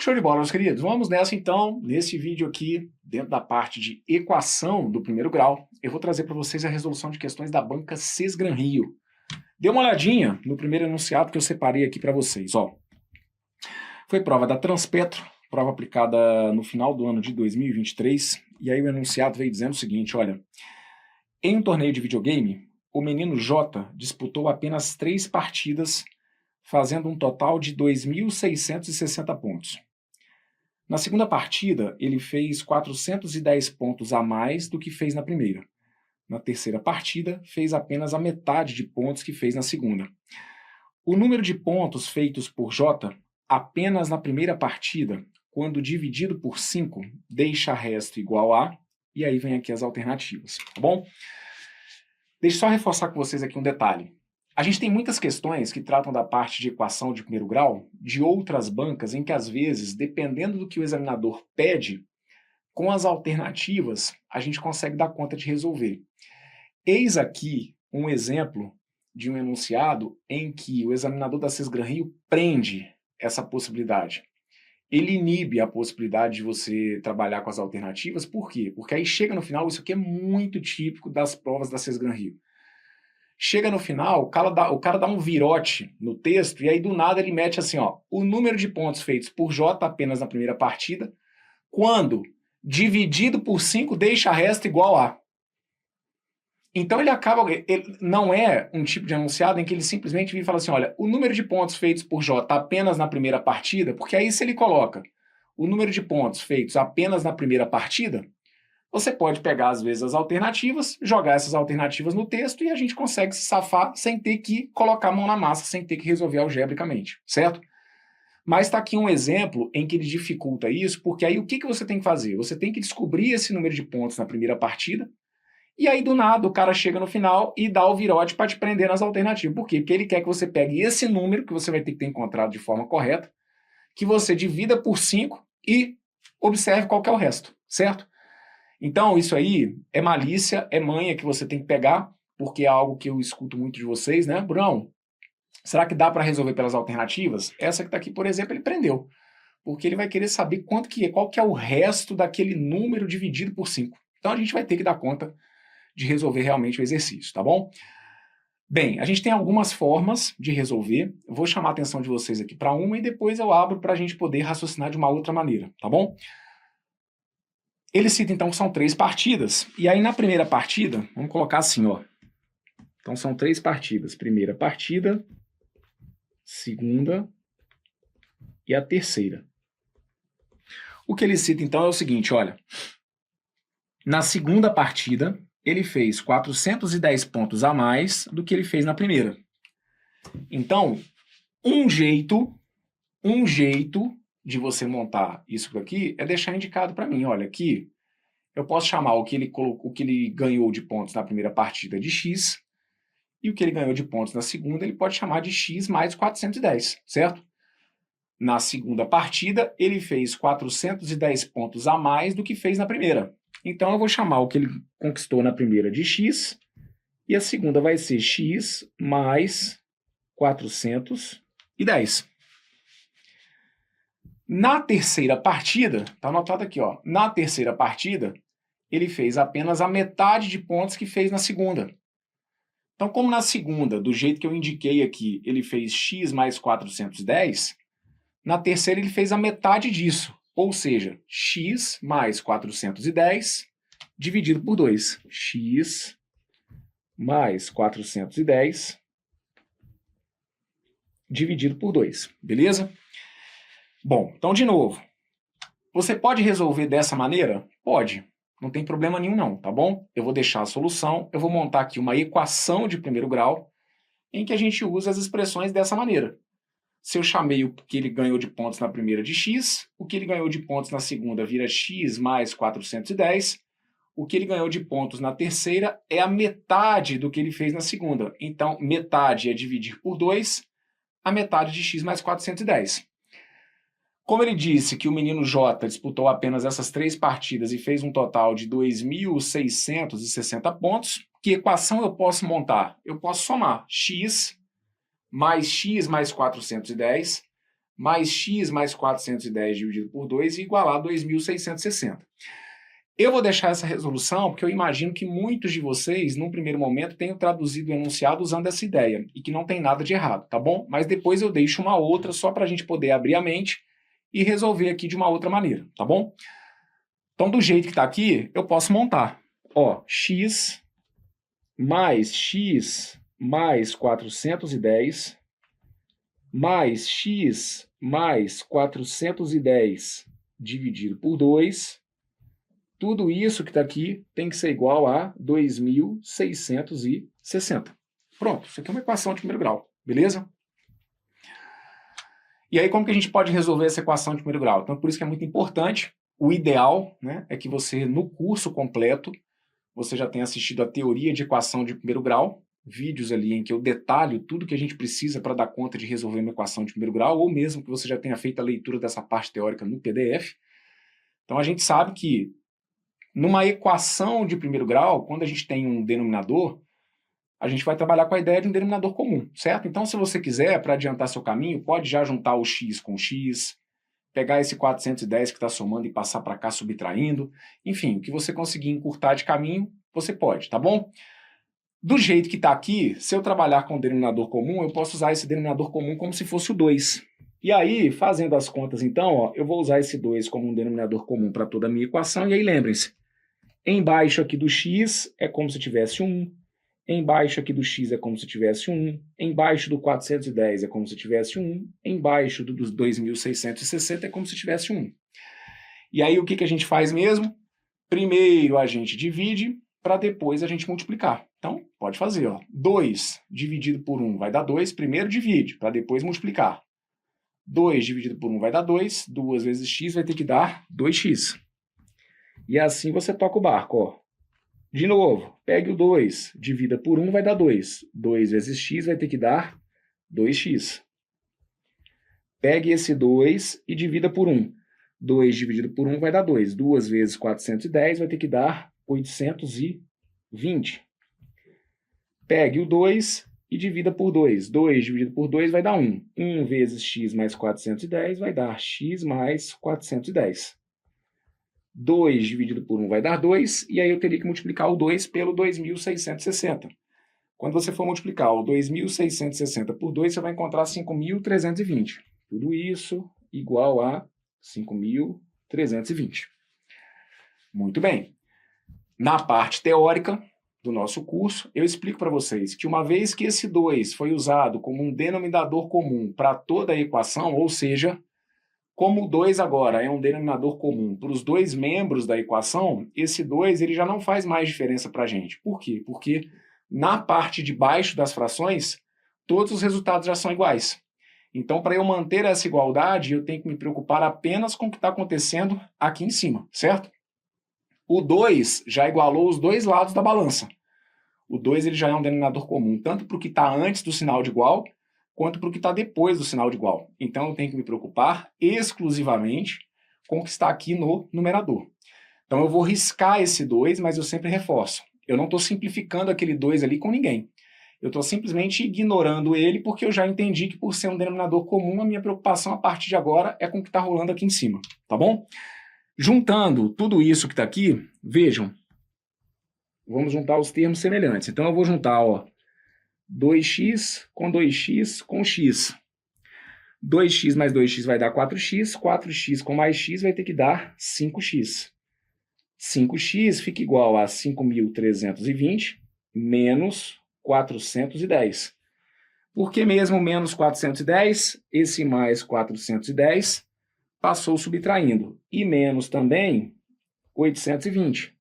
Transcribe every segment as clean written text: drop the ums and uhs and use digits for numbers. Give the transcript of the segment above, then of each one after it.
Show de bola, meus queridos. Vamos nessa então. Nesse vídeo aqui, dentro da parte de equação do primeiro grau, eu vou trazer para vocês a resolução de questões da banca Sesgran Rio. Dê uma olhadinha no primeiro enunciado que eu separei aqui para vocês. Ó. Foi prova da Transpetro, prova aplicada no final do ano de 2023, e aí o enunciado veio dizendo o seguinte, olha, em um torneio de videogame, o menino J disputou apenas 3 partidas, fazendo um total de 2.660 pontos. Na segunda partida, ele fez 410 pontos a mais do que fez na primeira. Na terceira partida, fez apenas a metade de pontos que fez na segunda. O número de pontos feitos por J apenas na primeira partida, quando dividido por 5, deixa resto igual a, e aí vem aqui as alternativas, tá bom? Deixa eu só reforçar com vocês aqui um detalhe. A gente tem muitas questões que tratam da parte de equação de primeiro grau de outras bancas em que, às vezes, dependendo do que o examinador pede, com as alternativas, a gente consegue dar conta de resolver. Eis aqui um exemplo de um enunciado em que o examinador da Sesgran Rio prende essa possibilidade. Ele inibe a possibilidade de você trabalhar com as alternativas. Por quê? Porque aí chega no final, isso aqui é muito típico das provas da Sesgran Rio. Chega no final, o cara dá um virote no texto e aí do nada ele mete assim, ó, o número de pontos feitos por J apenas na primeira partida, quando dividido por 5 deixa resto igual a. Então ele não é um tipo de enunciado em que ele simplesmente vem e fala assim, olha, o número de pontos feitos por J apenas na primeira partida, porque aí se ele coloca o número de pontos feitos apenas na primeira partida, você pode pegar, às vezes, as alternativas, jogar essas alternativas no texto e a gente consegue se safar sem ter que colocar a mão na massa, sem ter que resolver algebricamente, certo? Mas está aqui um exemplo em que ele dificulta isso, porque aí o que você tem que fazer? Você tem que descobrir esse número de pontos na primeira partida, e aí do nada o cara chega no final e dá o virote para te prender nas alternativas. Por quê? Porque ele quer que você pegue esse número, que você vai ter que ter encontrado de forma correta, que você divida por 5 e observe qual que é o resto, certo? Então, isso aí é malícia, é manha que você tem que pegar, porque é algo que eu escuto muito de vocês, né? Brunão, será que dá para resolver pelas alternativas? Essa que está aqui, por exemplo, ele prendeu, porque ele vai querer saber qual que é o resto daquele número dividido por 5. Então, a gente vai ter que dar conta de resolver realmente o exercício, tá bom? Bem, a gente tem algumas formas de resolver. Eu vou chamar a atenção de vocês aqui para uma e depois eu abro para a gente poder raciocinar de uma outra maneira, tá bom? Ele cita, então, que são 3 partidas. E aí, na primeira partida, vamos colocar assim, ó. Então, são 3 partidas. Primeira partida, segunda e a terceira. O que ele cita, então, é o seguinte, olha. Na segunda partida, ele fez 410 pontos a mais do que ele fez na primeira. Então, um jeito de você montar isso aqui é deixar indicado para mim, olha, aqui eu posso chamar o que ele ganhou de pontos na primeira partida de x, e o que ele ganhou de pontos na segunda ele pode chamar de x mais 410, certo? Na segunda partida, ele fez 410 pontos a mais do que fez na primeira. Então, eu vou chamar o que ele conquistou na primeira de x, e a segunda vai ser x mais 410. Na terceira partida, tá anotado aqui, ó. Na terceira partida, ele fez apenas a metade de pontos que fez na segunda. Então, como na segunda, do jeito que eu indiquei aqui, ele fez x mais 410, na terceira ele fez a metade disso, ou seja, x mais 410 dividido por 2. X mais 410 dividido por 2, beleza? Bom, então de novo, você pode resolver dessa maneira? Pode, não tem problema nenhum não, tá bom? Eu vou deixar a solução, eu vou montar aqui uma equação de primeiro grau em que a gente usa as expressões dessa maneira. Se eu chamei o que ele ganhou de pontos na primeira de x, o que ele ganhou de pontos na segunda vira x mais 410, o que ele ganhou de pontos na terceira é a metade do que ele fez na segunda. Então, metade é dividir por 2, a metade de x mais 410. Como ele disse que o menino J disputou apenas essas 3 partidas e fez um total de 2.660 pontos, que equação eu posso montar? Eu posso somar x mais 410 mais x mais 410 dividido por 2 igualar 2.660. Eu vou deixar essa resolução porque eu imagino que muitos de vocês, num primeiro momento, tenham traduzido o enunciado usando essa ideia e que não tem nada de errado, tá bom? Mas depois eu deixo uma outra só para a gente poder abrir a mente e resolver aqui de uma outra maneira, tá bom? Então, do jeito que está aqui, eu posso montar. Ó, x mais 410 mais x mais 410 dividido por 2, tudo isso que está aqui tem que ser igual a 2.660. Pronto, isso aqui é uma equação de primeiro grau, beleza? E aí como que a gente pode resolver essa equação de primeiro grau? Então por isso que é muito importante, o ideal, né, é que você no curso completo, você já tenha assistido a teoria de equação de primeiro grau, vídeos ali em que eu detalho tudo que a gente precisa para dar conta de resolver uma equação de primeiro grau, ou mesmo que você já tenha feito a leitura dessa parte teórica no PDF. Então a gente sabe que numa equação de primeiro grau, quando a gente tem um denominador, a gente vai trabalhar com a ideia de um denominador comum, certo? Então se você quiser, para adiantar seu caminho, pode já juntar o x com o x, pegar esse 410 que está somando e passar para cá subtraindo, enfim, o que você conseguir encurtar de caminho, você pode, tá bom? Do jeito que está aqui, se eu trabalhar com o denominador comum, eu posso usar esse denominador comum como se fosse o 2. E aí, fazendo as contas então, ó, eu vou usar esse 2 como um denominador comum para toda a minha equação, e aí lembrem-se, embaixo aqui do x é como se tivesse 1, embaixo aqui do x é como se tivesse 1, embaixo do 410 é como se tivesse 1, embaixo dos 2.660 é como se tivesse 1. E aí o que a gente faz mesmo? Primeiro a gente divide, para depois a gente multiplicar. Então, pode fazer, ó. 2 dividido por 1 vai dar 2, primeiro divide, para depois multiplicar. 2 dividido por 1 vai dar 2, 2 vezes x vai ter que dar 2x. E assim você toca o barco, ó. De novo, pegue o 2, divida por 1 vai dar 2. 2 vezes x vai ter que dar 2x. Pegue esse 2 e divida por 1. 2 dividido por 1 vai dar 2. 2 vezes 410 vai ter que dar 820. Pegue o 2 e divida por 2. 2 dividido por 2 vai dar 1. 1 vezes x mais 410 vai dar x mais 410. 2 dividido por 1 vai dar 2, e aí eu teria que multiplicar o 2 pelo 2.660. Quando você for multiplicar o 2.660 por 2, você vai encontrar 5.320. Tudo isso igual a 5.320. Muito bem. Na parte teórica do nosso curso, eu explico para vocês que uma vez que esse 2 foi usado como um denominador comum para toda a equação, ou seja, como o 2 agora é um denominador comum para os dois membros da equação, esse 2 ele já não faz mais diferença para a gente. Por quê? Porque na parte de baixo das frações, todos os resultados já são iguais. Então, para eu manter essa igualdade, eu tenho que me preocupar apenas com o que está acontecendo aqui em cima, certo? O 2 já igualou os dois lados da balança. O 2 ele já é um denominador comum, tanto para o que está antes do sinal de igual, quanto para o que está depois do sinal de igual. Então, eu tenho que me preocupar exclusivamente com o que está aqui no numerador. Então, eu vou riscar esse 2, mas eu sempre reforço. Eu não estou simplificando aquele 2 ali com ninguém. Eu estou simplesmente ignorando ele porque eu já entendi que, por ser um denominador comum, a minha preocupação a partir de agora é com o que está rolando aqui em cima, tá bom? Juntando tudo isso que está aqui, vejam, vamos juntar os termos semelhantes. Então, eu vou juntar, ó, 2x com 2x com x. 2x mais 2x vai dar 4x, 4x com mais x vai ter que dar 5x. 5x fica igual a 5.320 menos 410. Por que mesmo menos 410? Esse mais 410 passou subtraindo. E menos também 820.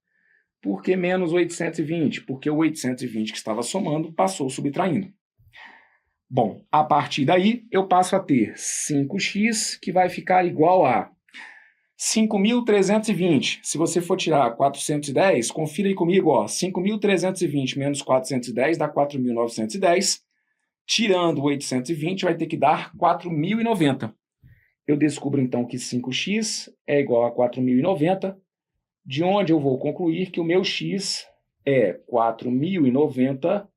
Por que menos 820? Porque o 820 que estava somando passou subtraindo. Bom, a partir daí eu passo a ter 5x que vai ficar igual a 5.320. Se você for tirar 410, confira aí comigo, ó, 5.320 menos 410 dá 4.910. Tirando 820 vai ter que dar 4.090. Eu descubro então que 5x é igual a 4.090, de onde eu vou concluir que o meu x é 4.090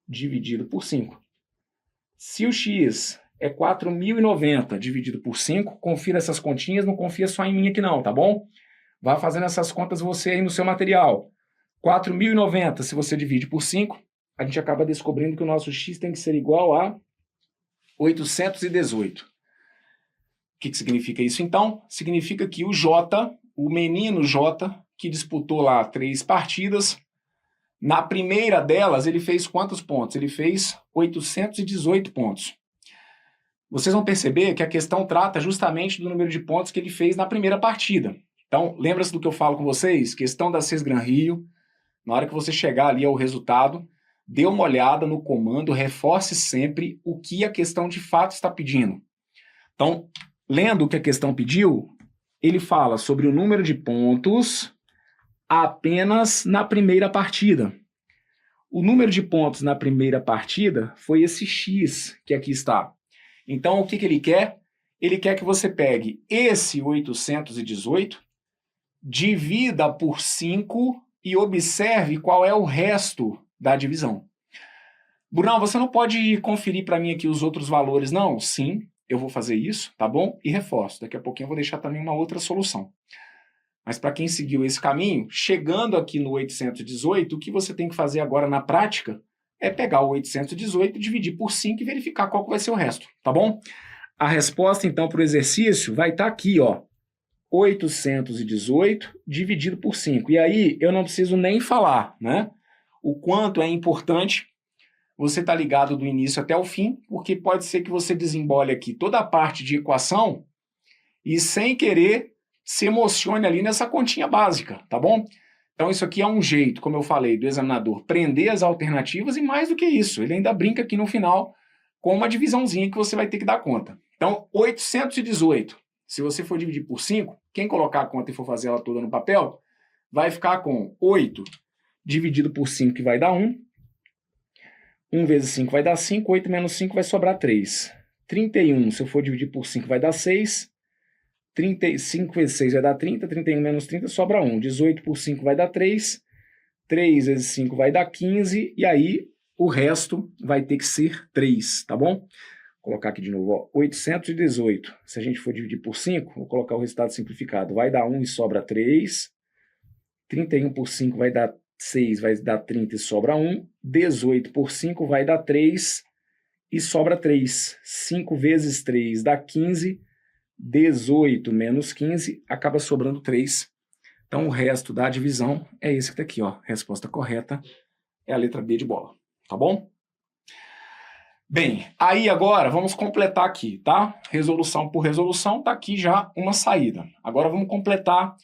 dividido por 5. Se o x é 4.090 dividido por 5. Confira essas continhas, não confia só em mim aqui não, tá bom? Vá fazendo essas contas você aí no seu material. 4.090, se você divide por 5, a gente acaba descobrindo que o nosso x tem que ser igual a 818. O que significa isso, então? Significa que o J, o menino J, que disputou lá 3 partidas, na primeira delas ele fez quantos pontos? Ele fez 818 pontos. Vocês vão perceber que a questão trata justamente do número de pontos que ele fez na primeira partida. Então, lembra-se do que eu falo com vocês? Questão da Cesgran-Rio. Na hora que você chegar ali ao resultado, dê uma olhada no comando, reforce sempre o que a questão de fato está pedindo. Então, lendo o que a questão pediu, ele fala sobre o número de pontos apenas na primeira partida. O número de pontos na primeira partida foi esse X que aqui está. Então, o que ele quer? Ele quer que você pegue esse 818, divida por 5 e observe qual é o resto da divisão. Brunão, você não pode conferir para mim aqui os outros valores, não? Sim, eu vou fazer isso, tá bom? E reforço. Daqui a pouquinho eu vou deixar também uma outra solução. Mas para quem seguiu esse caminho, chegando aqui no 818, o que você tem que fazer agora na prática é pegar o 818, dividir por 5 e verificar qual que vai ser o resto, tá bom? A resposta, então, para o exercício vai estar aqui, ó. 818 dividido por 5. E aí, eu não preciso nem falar, né? O quanto é importante você estar ligado do início até o fim, porque pode ser que você desembole aqui toda a parte de equação e, sem querer, se emocione ali nessa continha básica, tá bom? Então, isso aqui é um jeito, como eu falei, do examinador prender as alternativas e, mais do que isso, ele ainda brinca aqui no final com uma divisãozinha que você vai ter que dar conta. Então, 818. Se você for dividir por 5, quem colocar a conta e for fazer ela toda no papel, vai ficar com 8 dividido por 5, que vai dar 1. 1 vezes 5 vai dar 5, 8 menos 5 vai sobrar 3. 31, se eu for dividir por 5, vai dar 6. 35 vezes 6 vai dar 30, 31 menos 30 sobra 1. 18 por 5 vai dar 3. 3 vezes 5 vai dar 15, e aí o resto vai ter que ser 3, tá bom? Vou colocar aqui de novo, ó, 818. Se a gente for dividir por 5, vou colocar o resultado simplificado. Vai dar 1 e sobra 3. 31 por 5 vai dar 6, vai dar 30 e sobra 1. 18 por 5 vai dar 3 e sobra 3. 5 vezes 3 dá 15. 18 menos 15 acaba sobrando 3. Então, o resto da divisão é esse que está aqui, ó. Resposta correta é a letra B de bola, tá bom? Bem, aí agora vamos completar aqui, tá? Resolução por resolução, tá aqui já uma saída. Agora vamos completar,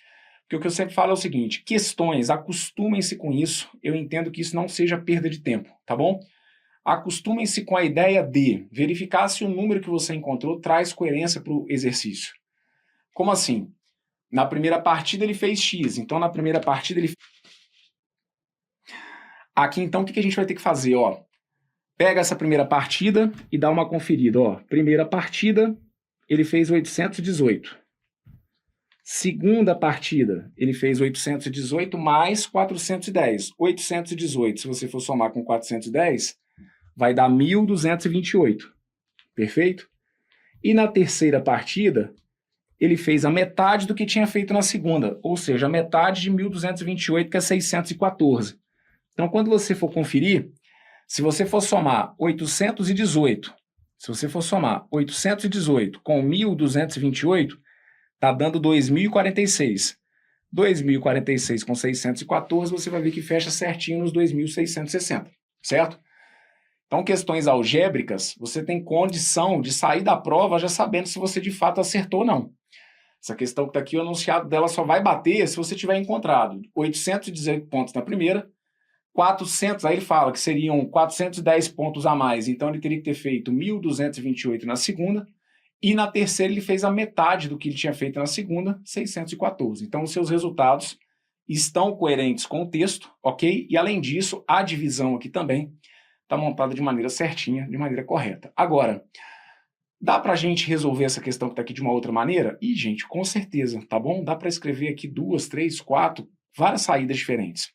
porque o que eu sempre falo é o seguinte, questões, acostumem-se com isso, eu entendo que isso não seja perda de tempo, tá bom? Acostumem-se com a ideia de verificar se o número que você encontrou traz coerência para o exercício. Como assim? Na primeira partida ele fez X, então na primeira partida ele... Aqui então o que a gente vai ter que fazer, ó? Pega essa primeira partida e dá uma conferida, ó. Primeira partida, ele fez 818. Segunda partida, ele fez 818 mais 410. 818, se você for somar com 410, vai dar 1.228. Perfeito? E na terceira partida, ele fez a metade do que tinha feito na segunda, ou seja, a metade de 1.228, que é 614. Então, quando você for conferir, se você for somar 818, com 1.228, está dando 2.046. 2.046 com 614, você vai ver que fecha certinho nos 2.660, certo? Então, questões algébricas, você tem condição de sair da prova já sabendo se você de fato acertou ou não. Essa questão que está aqui, o enunciado dela só vai bater se você tiver encontrado 818 pontos na primeira, 400, aí ele fala que seriam 410 pontos a mais, então ele teria que ter feito 1.228 na segunda, e na terceira ele fez a metade do que ele tinha feito na segunda, 614. Então os seus resultados estão coerentes com o texto, ok? E além disso, a divisão aqui também está montada de maneira certinha, de maneira correta. Agora, dá para a gente resolver essa questão que está aqui de uma outra maneira? Ih, gente, com certeza, tá bom? Dá para escrever aqui 2, 3, 4, várias saídas diferentes.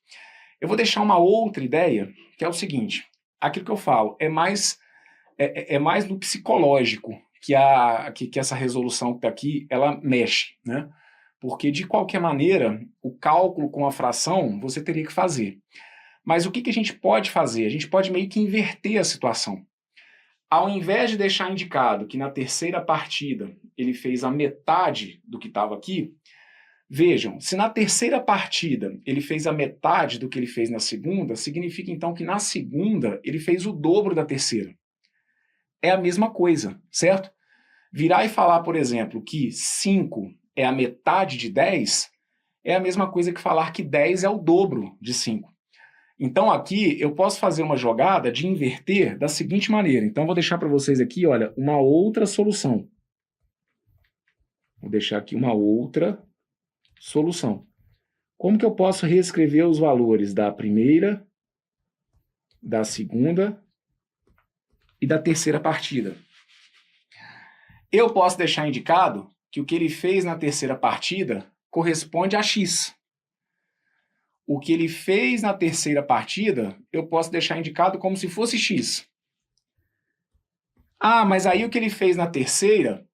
Eu vou deixar uma outra ideia, que é o seguinte, aquilo que eu falo, é mais é mais no psicológico que essa resolução que está aqui, ela mexe, né? Porque, de qualquer maneira, o cálculo com a fração você teria que fazer. Mas o que a gente pode fazer? A gente pode meio que inverter a situação. Ao invés de deixar indicado que na terceira partida ele fez a metade do que estava aqui, vejam, se na terceira partida ele fez a metade do que ele fez na segunda, significa então que na segunda ele fez o dobro da terceira. É a mesma coisa, certo? Virar e falar, por exemplo, que 5 é a metade de 10 é a mesma coisa que falar que 10 é o dobro de 5. Então aqui eu posso fazer uma jogada de inverter da seguinte maneira. Então vou deixar para vocês aqui, olha, uma outra solução. Vou deixar aqui uma outra solução. Como que eu posso reescrever os valores da primeira, da segunda e da terceira partida? Eu posso deixar indicado que o que ele fez na terceira partida corresponde a x. O que ele fez na terceira partida, eu posso deixar indicado como se fosse x. Ah, mas aí o que ele fez na terceira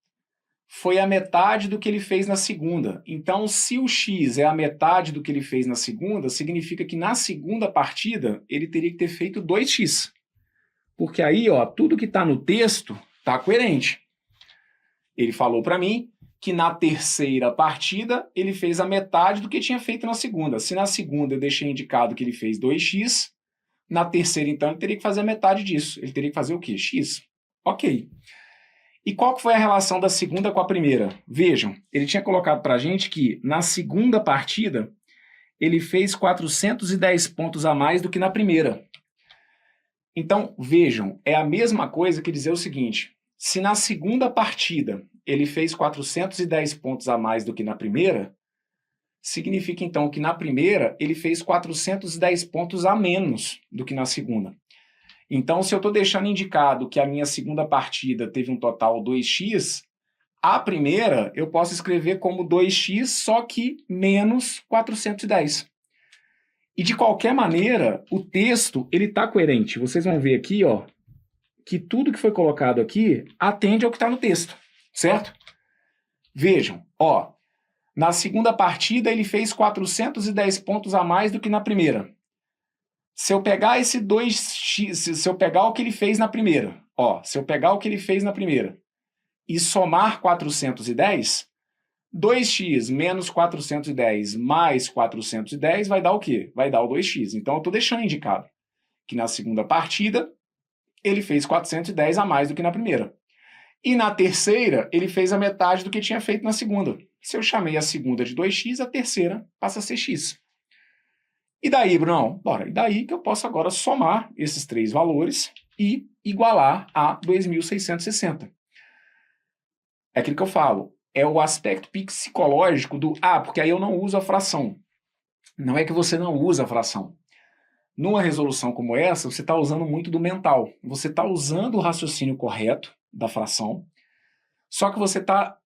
foi a metade do que ele fez na segunda. Então, se o x é a metade do que ele fez na segunda, significa que na segunda partida ele teria que ter feito 2x. Porque aí, ó, tudo que está no texto está coerente. Ele falou para mim que na terceira partida ele fez a metade do que tinha feito na segunda. Se na segunda eu deixei indicado que ele fez 2x, na terceira, então, ele teria que fazer a metade disso. Ele teria que fazer o quê? X. Ok. E qual que foi a relação da segunda com a primeira? Vejam, ele tinha colocado para a gente que na segunda partida ele fez 410 pontos a mais do que na primeira. Então, vejam, é a mesma coisa que dizer o seguinte: se na segunda partida ele fez 410 pontos a mais do que na primeira, significa então que na primeira ele fez 410 pontos a menos do que na segunda. Então, se eu estou deixando indicado que a minha segunda partida teve um total 2x, a primeira eu posso escrever como 2x, só que menos 410. E de qualquer maneira, o texto ele está coerente. Vocês vão ver aqui, ó, que tudo que foi colocado aqui atende ao que está no texto, certo? Vejam, ó, na segunda partida ele fez 410 pontos a mais do que na primeira. Se eu pegar esse 2x, se eu pegar o que ele fez na primeira, ó, se eu pegar o que ele fez na primeira e somar 410, 2x menos 410 mais 410 vai dar o quê? Vai dar o 2x. Então eu estou deixando indicado que na segunda partida ele fez 410 a mais do que na primeira. E na terceira, ele fez a metade do que tinha feito na segunda. Se eu chamei a segunda de 2x, a terceira passa a ser x. E daí, Brunão? Bora, e daí que eu posso agora somar esses três valores e igualar a 2.660. É aquilo que eu falo, é o aspecto psicológico do, porque aí eu não uso a fração. Não é que você não usa a fração. Numa resolução como essa, você está usando muito do mental. Você está usando o raciocínio correto da fração, só que você está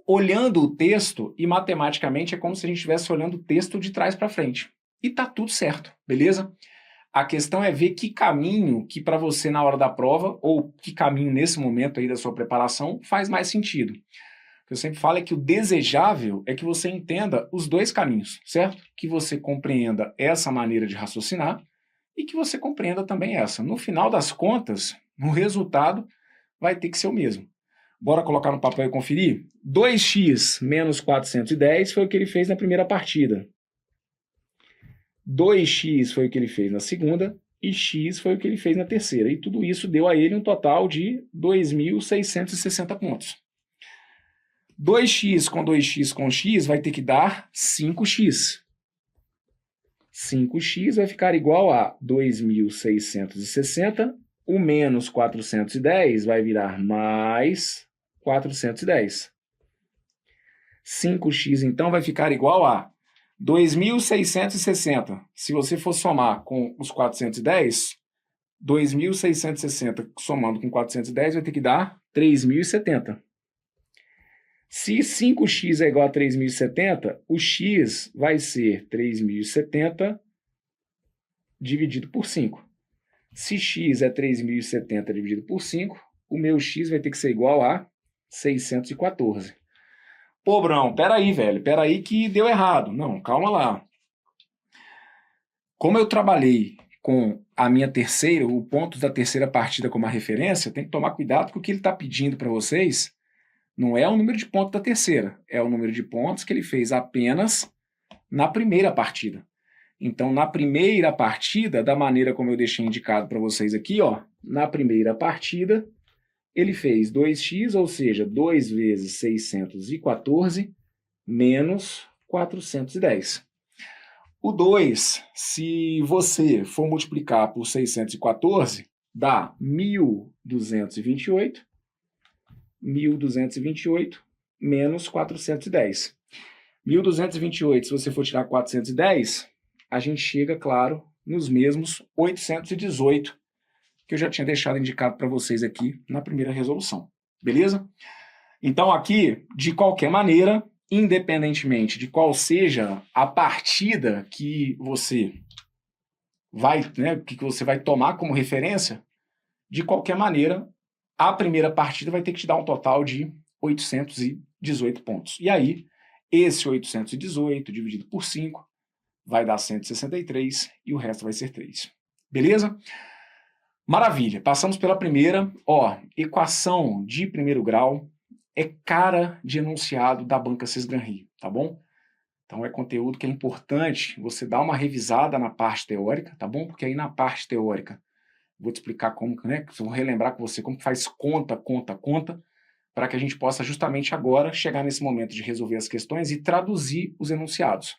olhando o texto e matematicamente é como se a gente estivesse olhando o texto de trás para frente. E tá tudo certo, beleza? A questão é ver que caminho que para você na hora da prova, ou que caminho nesse momento aí da sua preparação, faz mais sentido. O que eu sempre falo é que o desejável é que você entenda os dois caminhos, certo? Que você compreenda essa maneira de raciocinar e que você compreenda também essa. No final das contas, o resultado vai ter que ser o mesmo. Bora colocar no papel e conferir? 2x menos 410 foi o que ele fez na primeira partida. 2x foi o que ele fez na segunda e x foi o que ele fez na terceira. E tudo isso deu a ele um total de 2.660 pontos. 2x com x vai ter que dar 5x. 5x vai ficar igual a 2.660. O menos 410 vai virar mais 410. 5x, então, vai ficar igual a 2.660. Se você for somar com os 410, 2.660 somando com 410 vai ter que dar 3.070. Se 5x é igual a 3.070, o x vai ser 3.070 dividido por 5. Se x é 3.070 dividido por 5, o meu x vai ter que ser igual a 614. Pô, Brão, peraí, velho, peraí que deu errado. Não, calma lá. Como eu trabalhei com a minha terceira, o ponto da terceira partida como a referência, tem que tomar cuidado com o que ele está pedindo para vocês. Não é o número de pontos da terceira, é o número de pontos que ele fez apenas na primeira partida. Então, na primeira partida, da maneira como eu deixei indicado para vocês aqui, ó, na primeira partida, ele fez 2x, ou seja, 2 vezes 614 menos 410. O 2, se você for multiplicar por 614, dá 1.228 menos 410. 1.228, se você for tirar 410, a gente chega, claro, nos mesmos 818, que eu já tinha deixado indicado para vocês aqui na primeira resolução. Beleza? Então aqui, de qualquer maneira, independentemente de qual seja a partida que você vai, que você vai tomar como referência, de qualquer maneira, a primeira partida vai ter que te dar um total de 818 pontos. E aí, esse 818 dividido por 5 vai dar 163 e o resto vai ser 3. Beleza? Maravilha. Passamos pela primeira. Ó, equação de primeiro grau é cara de enunciado da banca Cisgran-Rio, tá bom? Então é conteúdo que é importante você dar uma revisada na parte teórica, tá bom? Porque aí na parte teórica vou te explicar como, vou relembrar com você como faz conta, para que a gente possa justamente agora chegar nesse momento de resolver as questões e traduzir os enunciados.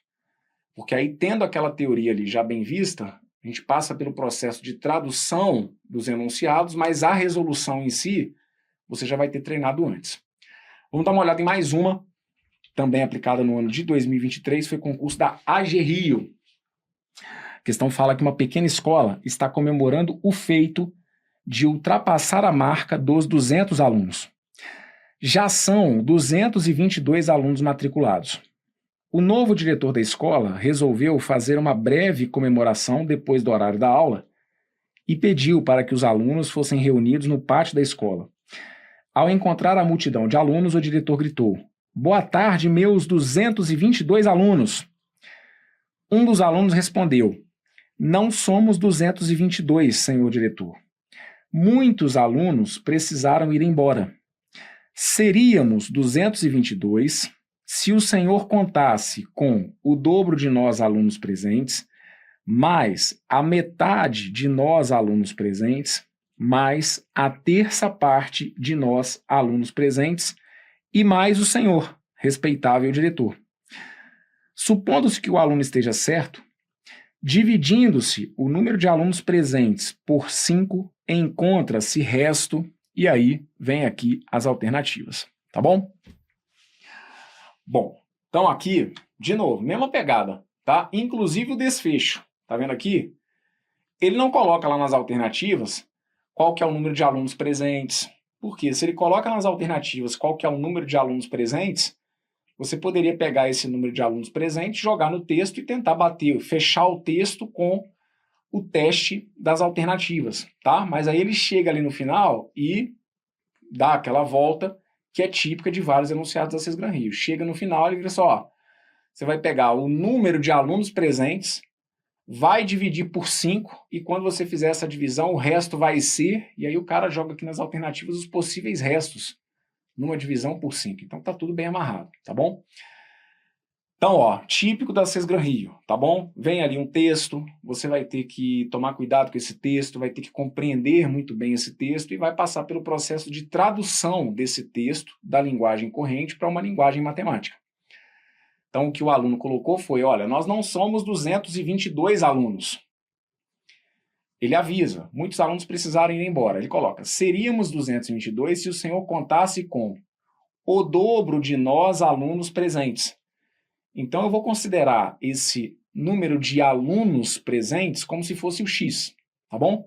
Porque aí, tendo aquela teoria ali já bem vista, a gente passa pelo processo de tradução dos enunciados, mas a resolução em si, você já vai ter treinado antes. Vamos dar uma olhada em mais uma, também aplicada no ano de 2023, foi concurso da AG Rio. A questão fala que uma pequena escola está comemorando o feito de ultrapassar a marca dos 200 alunos. Já são 222 alunos matriculados. O novo diretor da escola resolveu fazer uma breve comemoração depois do horário da aula e pediu para que os alunos fossem reunidos no pátio da escola. Ao encontrar a multidão de alunos, o diretor gritou: "Boa tarde, meus 222 alunos!" Um dos alunos respondeu: "Não somos 222, senhor diretor. Muitos alunos precisaram ir embora. Seríamos 222 se o senhor contasse com o dobro de nós alunos presentes, mais a metade de nós alunos presentes, mais a terça parte de nós alunos presentes e mais o senhor, respeitável diretor. Supondo-se que o aluno esteja certo, dividindo-se o número de alunos presentes por 5, encontra-se resto, e aí vem aqui as alternativas, tá bom? Bom, então aqui, de novo, mesma pegada, tá? Inclusive o desfecho, tá vendo aqui? Ele não coloca lá nas alternativas qual que é o número de alunos presentes, porque se ele coloca nas alternativas qual que é o número de alunos presentes, você poderia pegar esse número de alunos presentes, jogar no texto e tentar bater, fechar o texto com o teste das alternativas, tá? Mas aí ele chega ali no final e dá aquela volta que é típica de vários enunciados da Cisgran-Rio. Chega no final e ele vira só, ó, você vai pegar o número de alunos presentes, vai dividir por 5, e quando você fizer essa divisão, o resto vai ser, e aí o cara joga aqui nas alternativas os possíveis restos, numa divisão por 5. Então tá tudo bem amarrado, tá bom? Então, ó, típico da Cisgran-Rio, tá bom? Vem ali um texto, você vai ter que tomar cuidado com esse texto, vai ter que compreender muito bem esse texto e vai passar pelo processo de tradução desse texto da linguagem corrente para uma linguagem matemática. Então, o que o aluno colocou foi, olha, nós não somos 222 alunos. Ele avisa, muitos alunos precisaram ir embora. Ele coloca, seríamos 222 se o senhor contasse com o dobro de nós alunos presentes. Então, eu vou considerar esse número de alunos presentes como se fosse o x, tá bom?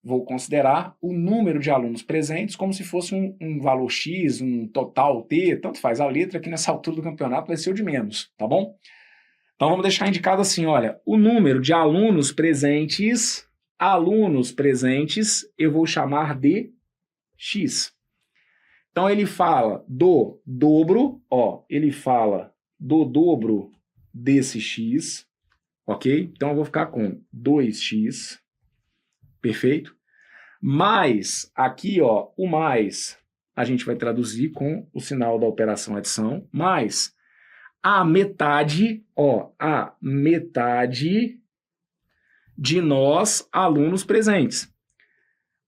Vou considerar o número de alunos presentes como se fosse um valor x, um total t, tanto faz. A letra aqui nessa altura do campeonato vai ser o de menos, tá bom? Então, vamos deixar indicado assim, olha, o número de alunos presentes alunos presentes, eu vou chamar de x. Então, ele fala do dobro, ó, ele fala do dobro desse x, ok? Então, eu vou ficar com 2x, perfeito? Mais, aqui, ó, o mais, a gente vai traduzir com o sinal da operação adição, mais a metade, ó, a metade de nós, alunos presentes.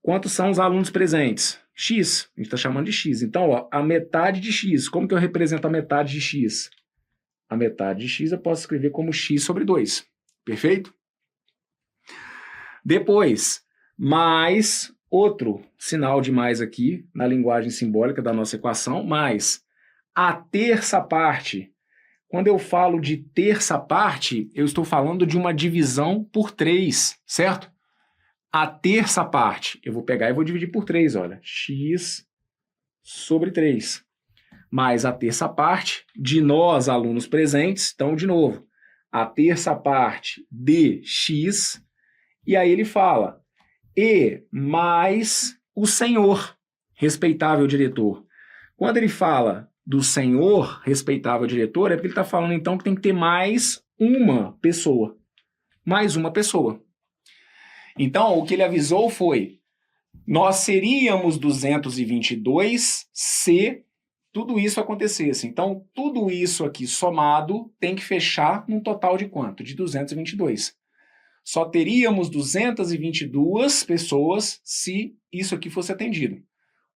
Quantos são os alunos presentes? X, a gente está chamando de x. Então, ó, a metade de x, como que eu represento a metade de x? A metade de x eu posso escrever como x sobre 2, perfeito? Depois, mais outro sinal de mais aqui, na linguagem simbólica da nossa equação, mais a terça parte. Quando eu falo de terça parte, eu estou falando de uma divisão por 3, certo? A terça parte, eu vou pegar e vou dividir por 3, olha, x sobre 3. Mais a terça parte de nós, alunos presentes, então, de novo, a terça parte de x, e aí ele fala, e mais o senhor, respeitável diretor. Quando ele fala do senhor, respeitável diretor, é porque ele está falando, então, que tem que ter mais uma pessoa. Mais uma pessoa. Então, o que ele avisou foi, nós seríamos 222 se tudo isso acontecesse. Então, tudo isso aqui somado tem que fechar num total de quanto? De 222. Só teríamos 222 pessoas se isso aqui fosse atendido.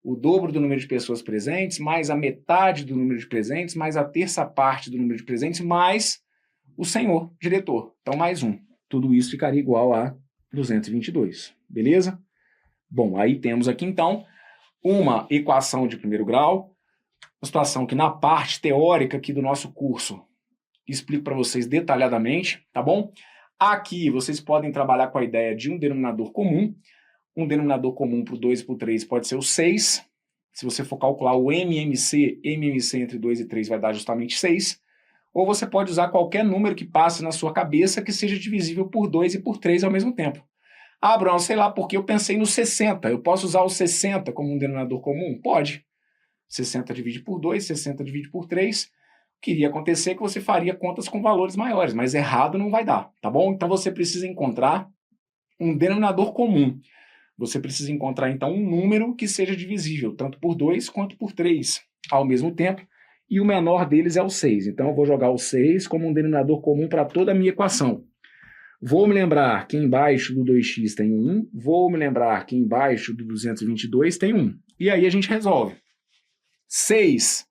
O dobro do número de pessoas presentes, mais a metade do número de presentes, mais a terça parte do número de presentes, mais o senhor diretor. Então, mais um. Tudo isso ficaria igual a 222. Beleza? Bom, aí temos aqui, então, uma equação de primeiro grau, uma situação que na parte teórica aqui do nosso curso explico para vocês detalhadamente, tá bom? Aqui vocês podem trabalhar com a ideia de um denominador comum. Um denominador comum para o 2 e para o 3 pode ser o 6. Se você for calcular o MMC entre 2 e 3 vai dar justamente 6. Ou você pode usar qualquer número que passe na sua cabeça que seja divisível por 2 e por 3 ao mesmo tempo. Ah, Bruno, sei lá, porque eu pensei no 60. Eu posso usar o 60 como um denominador comum? Pode. 60 divide por 2, 60 divide por 3. O que iria acontecer é que você faria contas com valores maiores, mas errado não vai dar, tá bom? Então você precisa encontrar um denominador comum. Você precisa encontrar, então, um número que seja divisível, tanto por 2 quanto por 3, ao mesmo tempo, e o menor deles é o 6. Então, eu vou jogar o 6 como um denominador comum para toda a minha equação. Vou me lembrar que embaixo do 2x tem 1, vou me lembrar que embaixo do 222 tem 1. E aí a gente resolve. 6,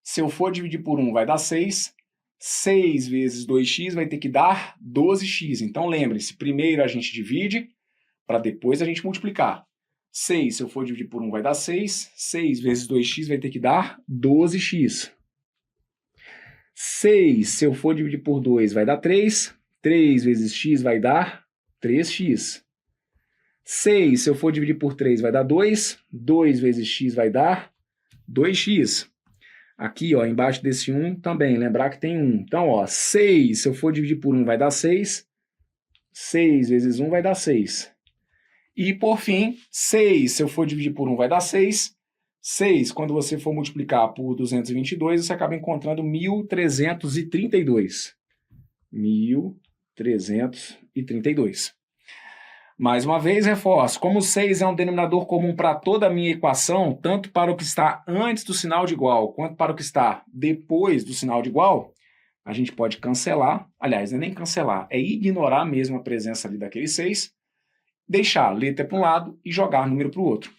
se eu for dividir por 1 vai dar 6, 6 vezes 2x vai ter que dar 12x. Então, lembre-se, primeiro a gente divide, para depois a gente multiplicar. 6, se eu for dividir por 1, vai dar 6. 6 vezes 2x vai ter que dar 12x. 6, se eu for dividir por 2, vai dar 3. 3 vezes x vai dar 3x. 6, se eu for dividir por 3, vai dar 2. 2 vezes x vai dar 2x. Aqui, ó, embaixo desse 1 também, lembrar que tem 1. Então, ó, 6, se eu for dividir por 1, vai dar 6. 6 vezes 1 vai dar 6. E, por fim, 6, se eu for dividir por 1, vai dar 6. 6, quando você for multiplicar por 222, você acaba encontrando 1.332. 1.332. Mais uma vez, reforço, como 6 é um denominador comum para toda a minha equação, tanto para o que está antes do sinal de igual, quanto para o que está depois do sinal de igual, a gente pode cancelar, aliás, não é nem cancelar, é ignorar mesmo a presença ali daquele 6, deixar a letra para um lado e jogar número para o outro.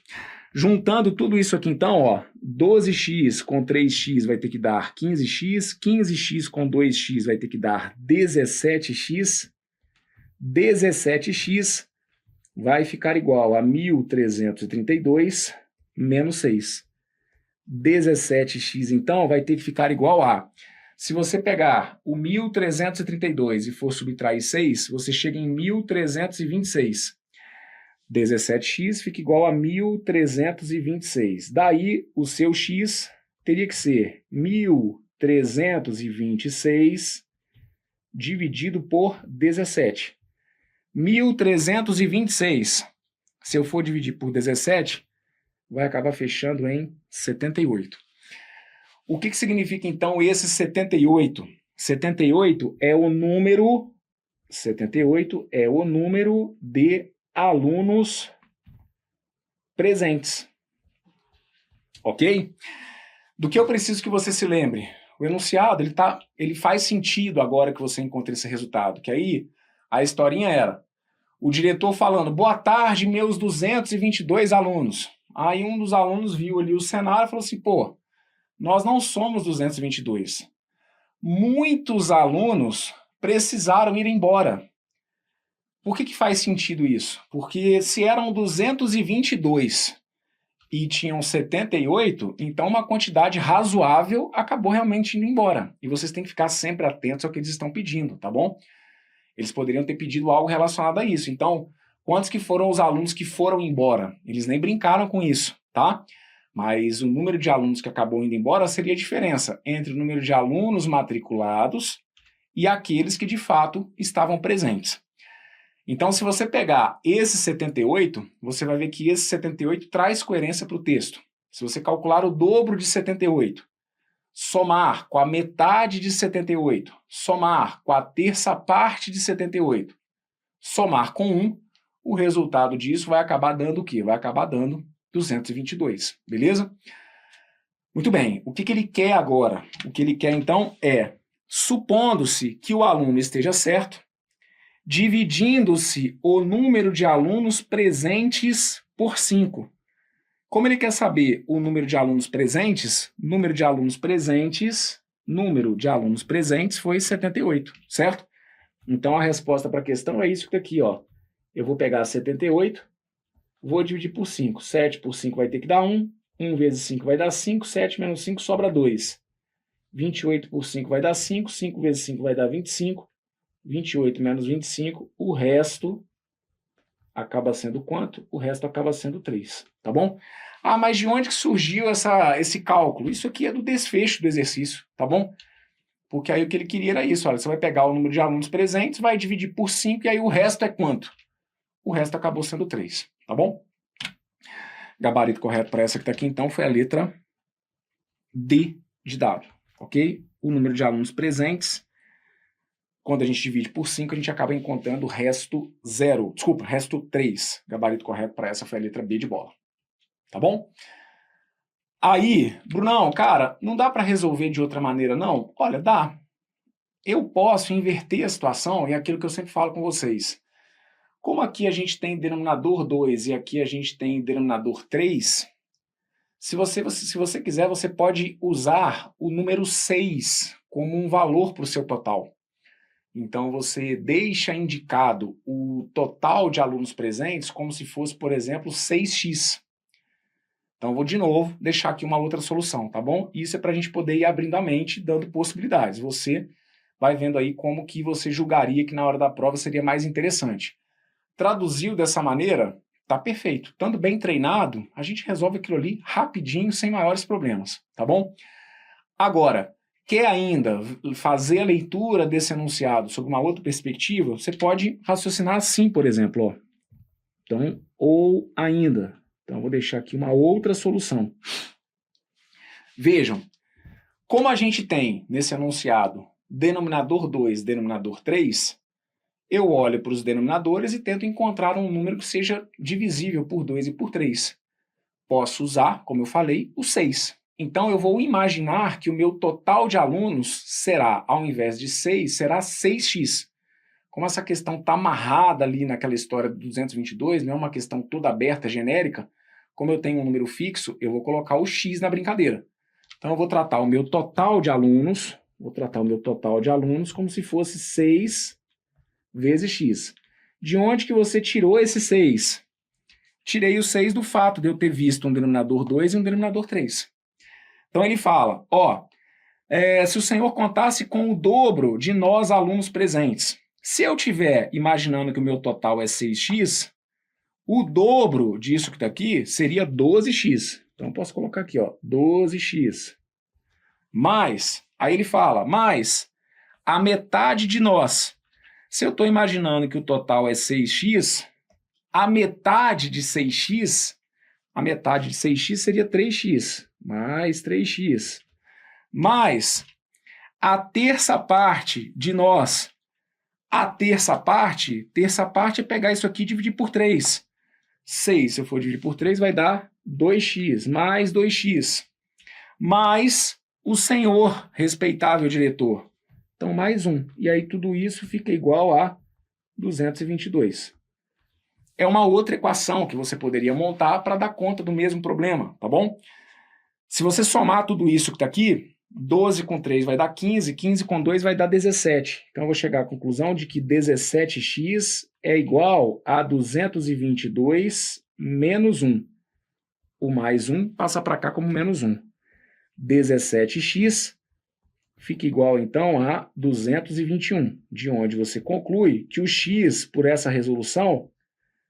Juntando tudo isso aqui, então, ó, 12x com 3x vai ter que dar 15x, 15x com 2x vai ter que dar 17x, 17x vai ficar igual a 1.332 menos 6. 17x, então, vai ter que ficar igual a... Se você pegar o 1.332 e for subtrair 6, você chega em 1.326. 17x fica igual a 1.326. Daí, o seu x teria que ser 1.326 dividido por 17. 1.326. Se eu for dividir por 17, vai acabar fechando em 78. O que significa, então, esse 78? 78 é o número de alunos presentes. Ok? Do que eu preciso que você se lembre? O enunciado, ele faz sentido agora que você encontre esse resultado. Que aí, a historinha era o diretor falando, boa tarde, meus 222 alunos. Aí um dos alunos viu ali o cenário e falou assim, pô, nós não somos 222. Muitos alunos precisaram ir embora. Por que faz sentido isso? Porque se eram 222 e tinham 78, então uma quantidade razoável acabou realmente indo embora. E vocês têm que ficar sempre atentos ao que eles estão pedindo, tá bom? Eles poderiam ter pedido algo relacionado a isso. Então, quantos que foram os alunos que foram embora? Eles nem brincaram com isso, tá? Mas o número de alunos que acabou indo embora seria a diferença entre o número de alunos matriculados e aqueles que de fato estavam presentes. Então, se você pegar esse 78, você vai ver que esse 78 traz coerência para o texto. Se você calcular o dobro de 78, somar com a metade de 78, somar com a terça parte de 78, somar com 1, o resultado disso vai acabar dando o quê? Vai acabar dando 222, beleza? Muito bem, o que ele quer agora? O que ele quer, então, é, supondo-se que o aluno esteja certo, dividindo-se o número de alunos presentes por 5. Como ele quer saber o número de alunos presentes, número de alunos presentes foi 78, certo? Então a resposta para a questão é isso aqui, ó. Eu vou pegar 78, vou dividir por 5. 7 por 5 vai ter que dar 1. 1 vezes 5 vai dar 5. 7 menos 5 sobra 2. 28 por 5 vai dar 5. 5 vezes 5 vai dar 25. 28 menos 25, o resto acaba sendo quanto? O resto acaba sendo 3, tá bom? Ah, mas de onde que surgiu esse cálculo? Isso aqui é do desfecho do exercício, tá bom? Porque aí o que ele queria era isso, olha, você vai pegar o número de alunos presentes, vai dividir por 5 e aí o resto é quanto? O resto acabou sendo 3, tá bom? Gabarito correto para essa que está aqui, então, foi a letra D de dado, ok? O número de alunos presentes. Quando a gente divide por 5, a gente acaba encontrando o resto 0. Desculpa, resto 3. Gabarito correto para essa foi a letra B de bola. Tá bom? Aí, Brunão, cara, não dá para resolver de outra maneira, não? Olha, dá. Eu posso inverter a situação e é aquilo que eu sempre falo com vocês. Como aqui a gente tem denominador 2 e aqui a gente tem denominador 3, se você quiser, você pode usar o número 6 como um valor para o seu total. Então, você deixa indicado o total de alunos presentes como se fosse, por exemplo, 6x. Então, eu vou de novo deixar aqui uma outra solução, tá bom? Isso é para a gente poder ir abrindo a mente, dando possibilidades. Você vai vendo aí como que você julgaria que na hora da prova seria mais interessante. Traduziu dessa maneira, tá perfeito. Estando bem treinado, a gente resolve aquilo ali rapidinho, sem maiores problemas, tá bom? Agora, quer ainda fazer a leitura desse enunciado sob uma outra perspectiva, você pode raciocinar assim, por exemplo. Ó. Então, ou ainda. Então, eu vou deixar aqui uma outra solução. Vejam, como a gente tem nesse enunciado denominador 2, denominador 3, eu olho para os denominadores e tento encontrar um número que seja divisível por 2 e por 3. Posso usar, como eu falei, o 6. Então, eu vou imaginar que o meu total de alunos será, ao invés de 6, será 6x. Como essa questão está amarrada ali naquela história do 222, não é uma questão toda aberta, genérica, como eu tenho um número fixo, eu vou colocar o x na brincadeira. Então, eu vou tratar o meu total de alunos, como se fosse 6 vezes x. De onde que você tirou esse 6? Tirei o 6 do fato de eu ter visto um denominador 2 e um denominador 3. Então ele fala, ó, se o senhor contasse com o dobro de nós alunos presentes, se eu estiver imaginando que o meu total é 6x, o dobro disso que está aqui seria 12x. Então eu posso colocar aqui, ó, 12x. Mais, aí ele fala, mais a metade de nós. Se eu estou imaginando que o total é 6x, a metade de 6x seria 3x, mais 3x, mais a terça parte de nós. A terça parte é pegar isso aqui e dividir por 3. 6, se eu for dividir por 3, vai dar 2x, mais 2x, mais o senhor respeitável diretor. Então, mais 1. E aí, tudo isso fica igual a 222. É uma outra equação que você poderia montar para dar conta do mesmo problema, tá bom? Se você somar tudo isso que está aqui, 12 com 3 vai dar 15, 15 com 2 vai dar 17. Então, eu vou chegar à conclusão de que 17x é igual a 222 menos 1. O mais 1 passa para cá como menos 1. 17x fica igual, então, a 221, de onde você conclui que o x, por essa resolução,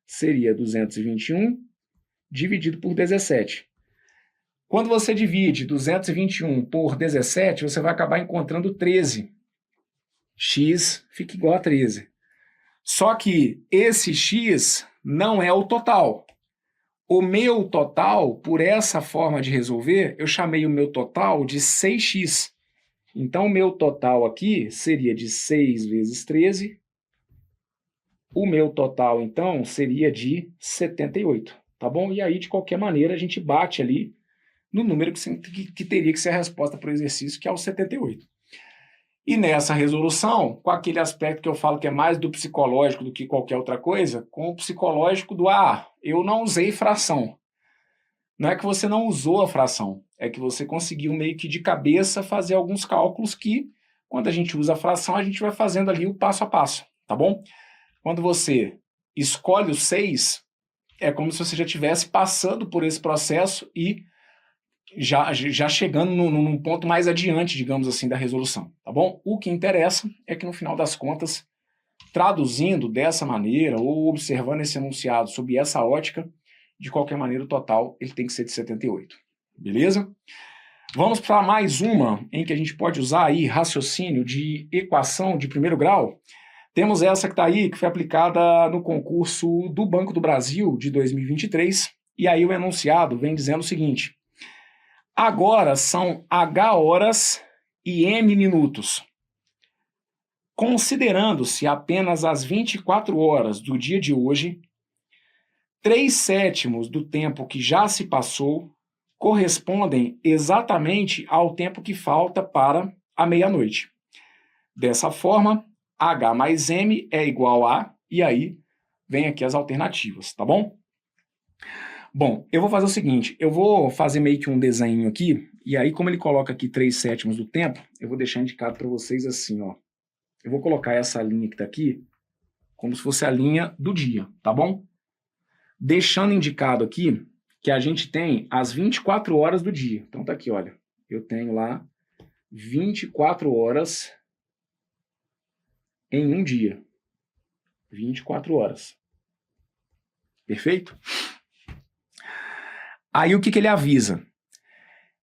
seria 221 dividido por 17. Quando você divide 221 por 17, você vai acabar encontrando 13. X fica igual a 13. Só que esse x não é o total. O meu total, por essa forma de resolver, eu chamei o meu total de 6x. Então, o meu total aqui seria de 6 vezes 13. O meu total, então, seria de 78, tá bom? E aí, de qualquer maneira, a gente bate ali no número que teria que ser a resposta para o exercício, que é o 78. E nessa resolução, com aquele aspecto que eu falo que é mais do psicológico do que qualquer outra coisa, com o psicológico do, eu não usei fração. Não é que você não usou a fração, é que você conseguiu meio que de cabeça fazer alguns cálculos que, quando a gente usa a fração, a gente vai fazendo ali o passo a passo, tá bom? Quando você escolhe o 6, é como se você já estivesse passando por esse processo e já chegando num ponto mais adiante, digamos assim, da resolução, tá bom? O que interessa é que, no final das contas, traduzindo dessa maneira ou observando esse enunciado sob essa ótica, de qualquer maneira, o total ele tem que ser de 78, beleza? Vamos para mais uma em que a gente pode usar aí raciocínio de equação de primeiro grau. Temos essa que está aí, que foi aplicada no concurso do Banco do Brasil de 2023, e aí o enunciado vem dizendo o seguinte: agora são H horas e M minutos. Considerando-se apenas as 24 horas do dia de hoje, 3/7 do tempo que já se passou correspondem exatamente ao tempo que falta para a meia-noite. Dessa forma, H mais M é igual a, e aí vem aqui as alternativas, tá bom? Bom, eu vou fazer o seguinte, eu vou fazer meio que um desenho aqui, e aí como ele coloca aqui 3/7 do tempo, eu vou deixar indicado para vocês assim, ó. Eu vou colocar essa linha que está aqui como se fosse a linha do dia, tá bom? Deixando indicado aqui que a gente tem as 24 horas do dia. Então tá aqui, olha, eu tenho lá 24 horas em um dia. 24 horas. Perfeito? Aí o que ele avisa?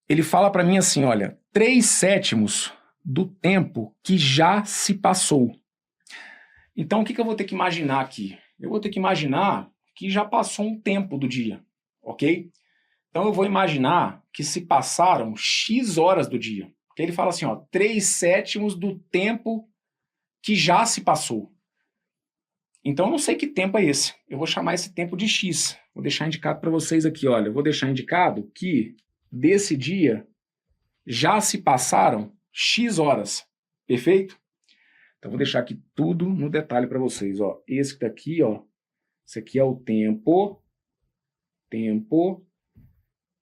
Ele fala para mim assim, olha, 3/7 do tempo que já se passou. Então o que eu vou ter que imaginar aqui? Eu vou ter que imaginar que já passou um tempo do dia, ok? Então eu vou imaginar que se passaram X horas do dia. Porque ele fala assim, ó, 3/7 do tempo que já se passou. Então eu não sei que tempo é esse. Eu vou chamar esse tempo de X. Vou deixar indicado para vocês aqui, olha. Eu vou deixar indicado que desse dia já se passaram X horas. Perfeito? Então vou deixar aqui tudo no detalhe para vocês, ó. Esse que tá aqui, ó. Esse aqui é o tempo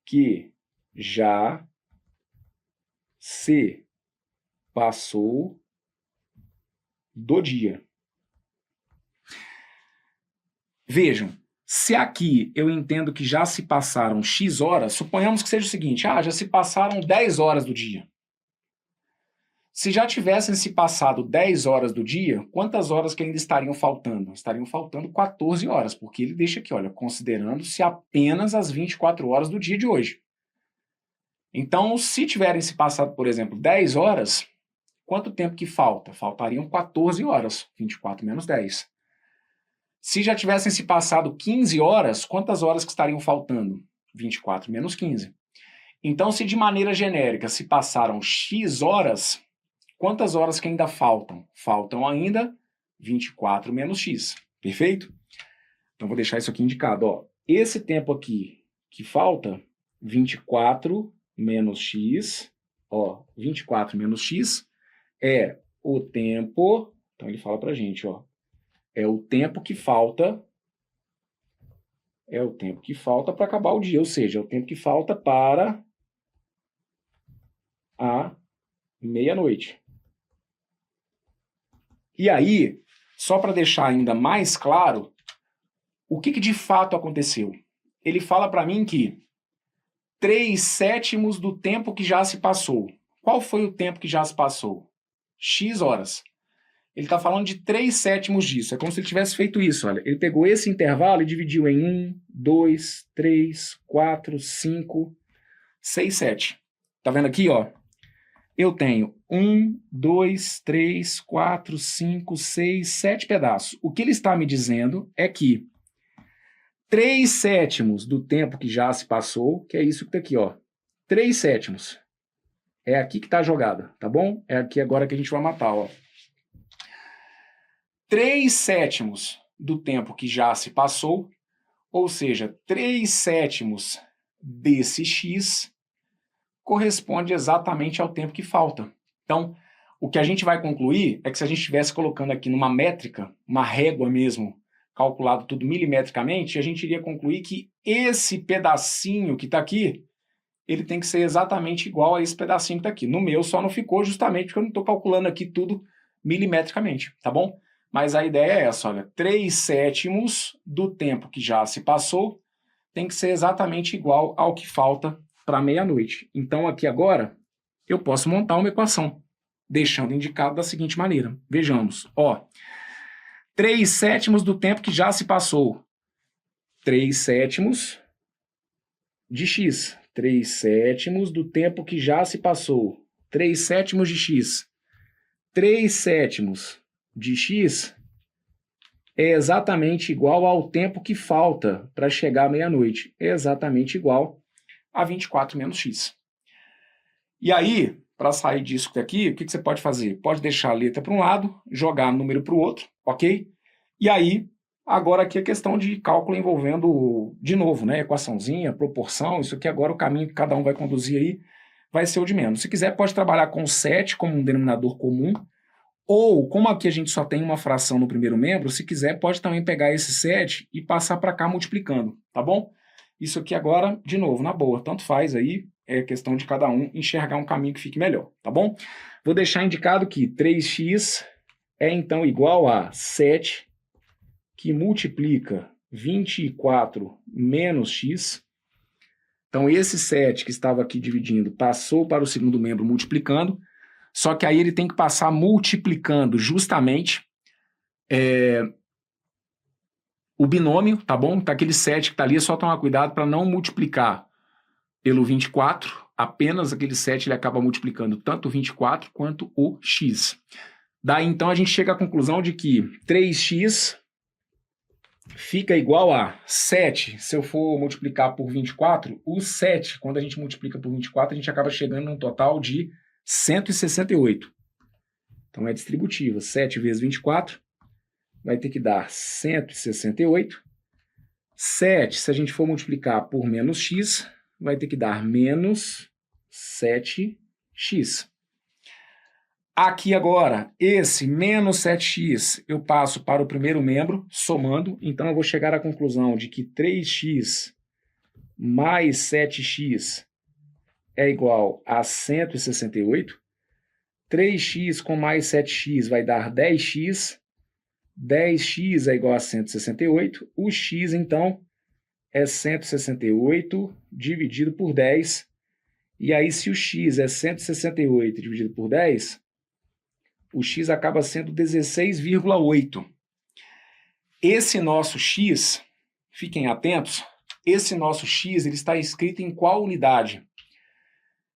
que já se passou do dia. Vejam, se aqui eu entendo que já se passaram X horas, suponhamos que seja o seguinte, já se passaram 10 horas do dia. Se já tivessem se passado 10 horas do dia, quantas horas que ainda estariam faltando? Estariam faltando 14 horas, porque ele deixa aqui, olha, considerando-se apenas as 24 horas do dia de hoje. Então, se tiverem se passado, por exemplo, 10 horas, quanto tempo que falta? Faltariam 14 horas, 24 menos 10. Se já tivessem se passado 15 horas, quantas horas que estariam faltando? 24 menos 15. Então, se de maneira genérica se passaram X horas, quantas horas que ainda faltam? Faltam ainda 24 menos X. Perfeito? Então, vou deixar isso aqui indicado. Ó. Esse tempo aqui que falta, 24 menos X, ó, 24 menos X é o tempo, então ele fala pra gente, ó, é o tempo que falta para acabar o dia, ou seja, é o tempo que falta para a meia-noite. E aí, só para deixar ainda mais claro, o que de fato aconteceu? Ele fala para mim que 3/7 do tempo que já se passou. Qual foi o tempo que já se passou? X horas. Ele está falando de 3/7 disso. É como se ele tivesse feito isso. Olha. Ele pegou esse intervalo e dividiu em 1, 2, 3, 4, 5, 6, 7. Tá vendo aqui, ó? Eu tenho 1, 2, 3, 4, 5, 6, 7 pedaços. O que ele está me dizendo é que 3/7 do tempo que já se passou, que é isso que está aqui, ó. 3/7. É aqui que está a jogada, tá bom? É aqui agora que a gente vai matar, ó. 3/7 do tempo que já se passou, ou seja, 3/7 desse X corresponde exatamente ao tempo que falta. Então, o que a gente vai concluir é que se a gente estivesse colocando aqui numa métrica, uma régua mesmo, calculado tudo milimetricamente, a gente iria concluir que esse pedacinho que está aqui, ele tem que ser exatamente igual a esse pedacinho que está aqui. No meu só não ficou justamente porque eu não estou calculando aqui tudo milimetricamente, tá bom? Mas a ideia é essa, olha, 3/7 do tempo que já se passou tem que ser exatamente igual ao que falta para meia-noite. Então aqui agora eu posso montar uma equação, deixando indicado da seguinte maneira. Vejamos, ó, 3/7 do tempo que já se passou. 3/7 de x. 3/7 do tempo que já se passou. 3/7 de x. 3/7 de x é exatamente igual ao tempo que falta para chegar à meia-noite. É exatamente igual a 24 menos x. E aí, para sair disso daqui, o que você pode fazer? Pode deixar a letra para um lado, jogar número para o outro, ok? E aí, agora aqui a questão de cálculo envolvendo, de novo, né, equaçãozinha, proporção, isso aqui agora o caminho que cada um vai conduzir aí vai ser o de menos. Se quiser, pode trabalhar com 7 como um denominador comum, ou, como aqui a gente só tem uma fração no primeiro membro, se quiser, pode também pegar esse 7 e passar para cá multiplicando, tá bom? Isso aqui agora, de novo, na boa, tanto faz aí, é questão de cada um enxergar um caminho que fique melhor, tá bom? Vou deixar indicado que 3x é então igual a 7, que multiplica 24 menos x. Então, esse 7 que estava aqui dividindo passou para o segundo membro multiplicando, só que aí ele tem que passar multiplicando justamente o binômio, tá bom? Então, aquele 7 que está ali, é só tomar cuidado para não multiplicar pelo 24, apenas aquele 7 ele acaba multiplicando tanto o 24 quanto o x. Daí, então, a gente chega à conclusão de que 3x fica igual a 7, se eu for multiplicar por 24, o 7, quando a gente multiplica por 24, a gente acaba chegando num total de 168. Então, é distributiva. 7 vezes 24 vai ter que dar 168. 7, se a gente for multiplicar por menos x, vai ter que dar menos 7x. Aqui agora, esse menos 7x eu passo para o primeiro membro, somando. Então, eu vou chegar à conclusão de que 3x mais 7x é igual a 168. 3x com mais 7x vai dar 10x. 10x é igual a 168. O x, então, é 168 dividido por 10. E aí, se o x é 168 dividido por 10, o x acaba sendo 16,8. Esse nosso x, fiquem atentos, esse nosso x ele está escrito em qual unidade?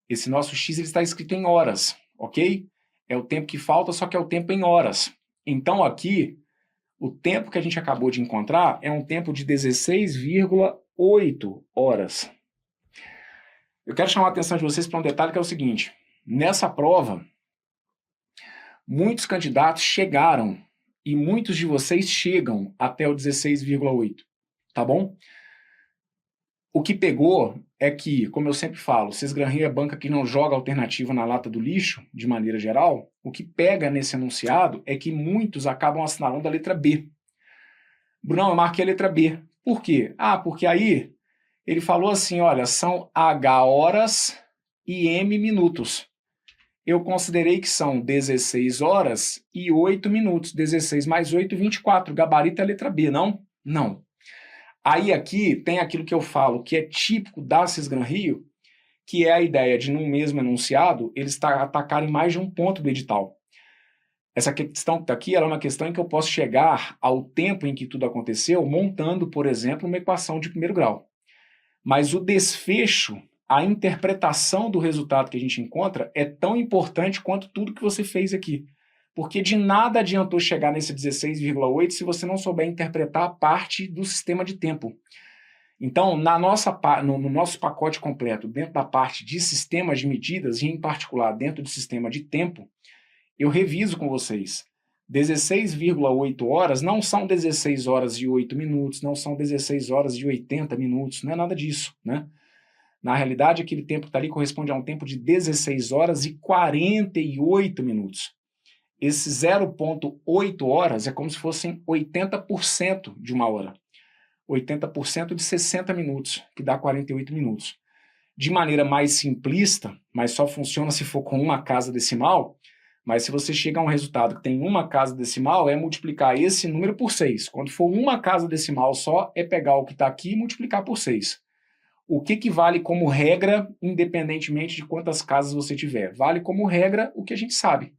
Esse nosso x ele está escrito em horas, ok? é o tempo que falta, só que é o tempo em horas. Então aqui, o tempo que a gente acabou de encontrar é um tempo de 16,8 horas. Eu quero chamar a atenção de vocês para um detalhe que é o seguinte: nessa prova, muitos candidatos chegaram e muitos de vocês chegam até o 16,8, tá bom? O que pegou é que, como eu sempre falo, Sesgranrio é banca que não joga alternativa na lata do lixo, de maneira geral. O que pega nesse enunciado é que muitos acabam assinalando a letra B. Brunão, eu marquei a letra B. Por quê? Porque aí ele falou assim, olha, são H horas e M minutos. Eu considerei que são 16 horas e 8 minutos. 16 mais 8, 24. Gabarito é a letra B, não? Não. Aí aqui tem aquilo que eu falo, que é típico da Sesgranrio, que é a ideia de, num mesmo enunciado, eles atacarem mais de um ponto do edital. Essa questão que está aqui, ela é uma questão em que eu posso chegar ao tempo em que tudo aconteceu, montando, por exemplo, uma equação de primeiro grau. Mas o desfecho, a interpretação do resultado que a gente encontra é tão importante quanto tudo que você fez aqui. Porque de nada adiantou chegar nesse 16,8 se você não souber interpretar a parte do sistema de tempo. Então, no nosso pacote completo, dentro da parte de sistemas de medidas, e em particular dentro do sistema de tempo, eu reviso com vocês. 16,8 horas não são 16 horas e 8 minutos, não são 16 horas e 80 minutos, não é nada disso, né? Na realidade, aquele tempo que está ali corresponde a um tempo de 16 horas e 48 minutos. Esse 0,8 horas é como se fossem 80% de uma hora. 80% de 60 minutos, que dá 48 minutos. De maneira mais simplista, mas só funciona se for com uma casa decimal, mas se você chega a um resultado que tem uma casa decimal, é multiplicar esse número por 6. Quando for uma casa decimal só, é pegar o que está aqui e multiplicar por 6. O que vale como regra, independentemente de quantas casas você tiver? Vale como regra o que a gente sabe,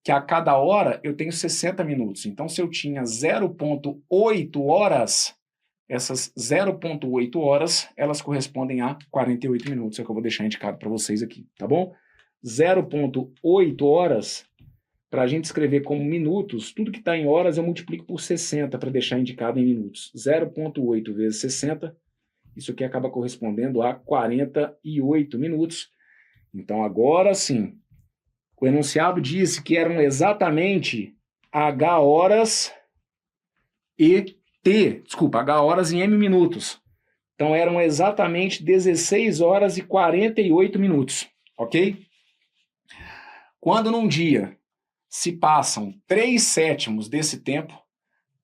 que a cada hora eu tenho 60 minutos. Então, se eu tinha 0,8 horas, essas 0,8 horas, elas correspondem a 48 minutos, é o que eu vou deixar indicado para vocês aqui, tá bom? 0,8 horas, para a gente escrever como minutos, tudo que está em horas eu multiplico por 60 para deixar indicado em minutos. 0,8 vezes 60, isso aqui acaba correspondendo a 48 minutos. Então, agora sim, o enunciado disse que eram exatamente H horas H horas e M minutos. Então eram exatamente 16 horas e 48 minutos, ok? Quando num dia se passam 3/7 desse tempo,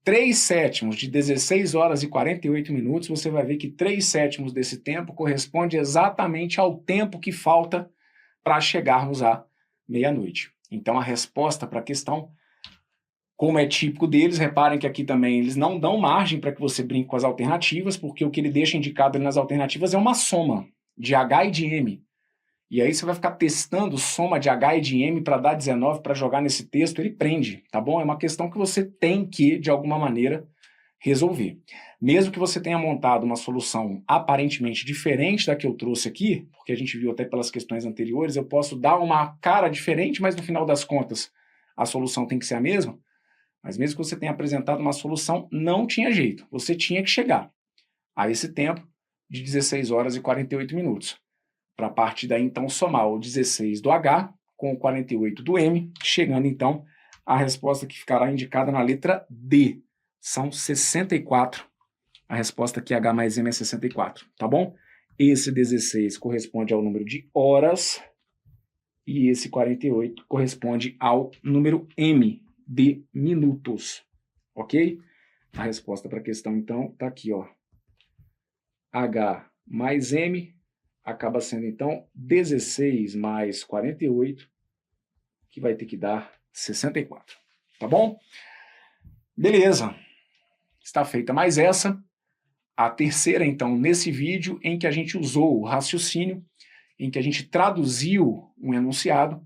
3/7 de 16 horas e 48 minutos, você vai ver que 3/7 desse tempo corresponde exatamente ao tempo que falta para chegarmos à meia-noite. Então a resposta para a questão, como é típico deles, reparem que aqui também eles não dão margem para que você brinque com as alternativas, porque o que ele deixa indicado nas alternativas é uma soma de H e de M. E aí você vai ficar testando soma de H e de M para dar 19 para jogar nesse texto, ele prende, tá bom? É uma questão que você tem que, de alguma maneira, resolver. Mesmo que você tenha montado uma solução aparentemente diferente da que eu trouxe aqui, porque a gente viu até pelas questões anteriores, eu posso dar uma cara diferente, mas no final das contas a solução tem que ser a mesma. Mas mesmo que você tenha apresentado uma solução, não tinha jeito. Você tinha que chegar a esse tempo de 16 horas e 48 minutos. Para a partir daí, então, somar o 16 do H com o 48 do M, chegando, então, à resposta que ficará indicada na letra D. São 64. A resposta aqui, H mais M, é 64, tá bom? Esse 16 corresponde ao número de horas e esse 48 corresponde ao número M, de minutos, ok? A resposta para a questão, então, está aqui, ó. H mais M acaba sendo, então, 16 mais 48, que vai ter que dar 64, tá bom? Beleza. Está feita mais essa. A terceira, então, nesse vídeo em que a gente usou o raciocínio, em que a gente traduziu um enunciado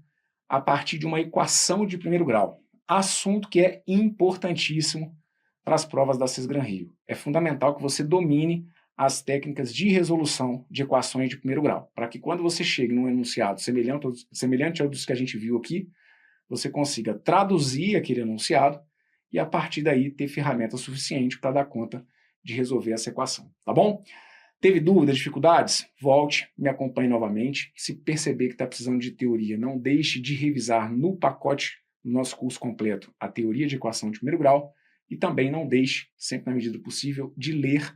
a partir de uma equação de primeiro grau. Assunto que é importantíssimo para as provas da Sesgranrio. É fundamental que você domine as técnicas de resolução de equações de primeiro grau, para que quando você chegue num enunciado semelhante ao dos que a gente viu aqui, você consiga traduzir aquele enunciado e, a partir daí, ter ferramenta suficiente para dar conta de resolver essa equação, tá bom? Teve dúvidas, dificuldades? Volte, me acompanhe novamente. Se perceber que está precisando de teoria, não deixe de revisar no pacote do nosso curso completo a teoria de equação de primeiro grau e também não deixe, sempre na medida do possível, de ler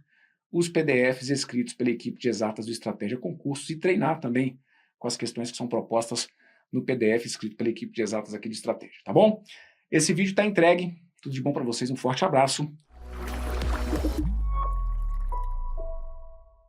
os PDFs escritos pela equipe de exatas do Estratégia Concursos e treinar também com as questões que são propostas no PDF escrito pela equipe de exatas aqui de Estratégia, tá bom? Esse vídeo está entregue. Tudo de bom para vocês, um forte abraço.